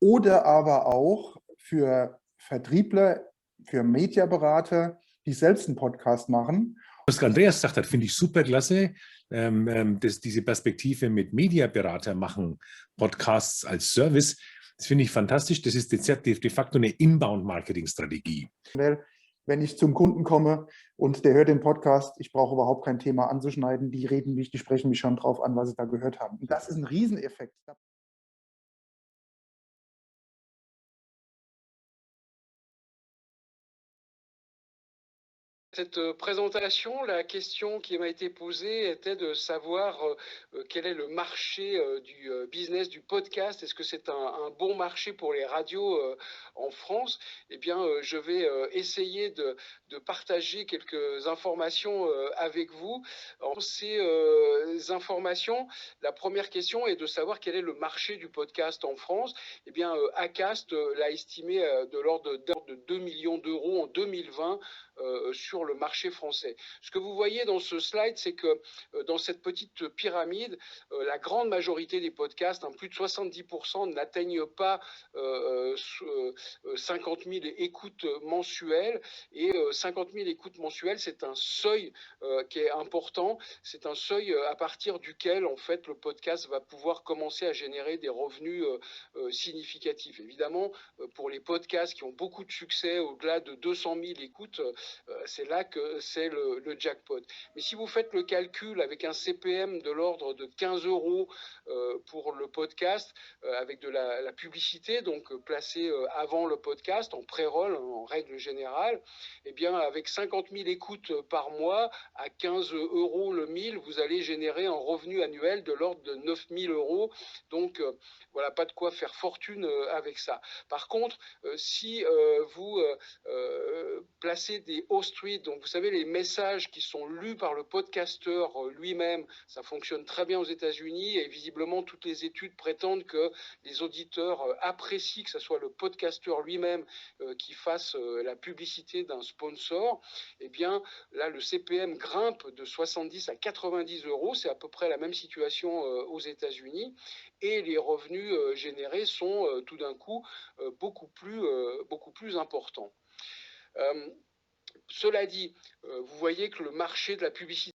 oder aber auch für Vertriebler, für Mediaberater, die selbst einen Podcast machen. Was Andreas gesagt hat, finde ich super klasse, dass diese Perspektive mit Mediaberater machen, Podcasts als Service, das finde ich fantastisch. Das ist de facto eine Inbound-Marketing-Strategie. Wenn ich zum Kunden komme und der hört den Podcast, ich brauche überhaupt kein Thema anzuschneiden, die reden mich, die sprechen mich schon drauf an, was sie da gehört haben. Und das ist ein Rieseneffekt. Cette présentation, la question qui m'a été posée était de savoir quel est le marché du business du podcast. Est-ce que c'est un bon marché pour les radios en France? Eh bien, je vais essayer de partager quelques informations avec vous. En ces informations, la première question est de savoir quel est le marché du podcast en France. Eh bien, Acast l'a estimé de l'ordre de 2 millions d'euros en 2020 sur le marché français. Ce que vous voyez dans ce slide, c'est que dans cette petite pyramide, la grande majorité des podcasts, plus de 70%, n'atteignent pas 50 000 écoutes mensuelles. Et 50 000 écoutes mensuelles, c'est un seuil qui est important. C'est un seuil à partir duquel, en fait, le podcast va pouvoir commencer à générer des revenus significatifs. Évidemment, pour les podcasts qui ont beaucoup de succès, au-delà de 200 000 écoutes, c'est là que c'est le jackpot. Mais si vous faites le calcul avec un CPM de l'ordre de 15 euros pour le podcast, avec de la publicité, donc placée avant le podcast, en pré-roll, en règle générale, eh bien, avec 50 000 écoutes par mois, à 15 euros le 1000, vous allez générer un revenu annuel de l'ordre de 9 000 euros. Donc, voilà, pas de quoi faire fortune avec ça. Par contre, si vous placez des host reads, donc vous savez, les messages qui sont lus par le podcasteur lui-même, ça fonctionne très bien aux États-Unis et visiblement toutes les études prétendent que les auditeurs apprécient que ce soit le podcasteur lui-même qui fasse la publicité d'un sponsor. Eh bien, là, le CPM grimpe de 70 à 90 euros, c'est à peu près la même situation aux États-Unis, et les revenus générés sont tout d'un coup beaucoup plus importants. Cela dit, vous voyez que le marché de la publicité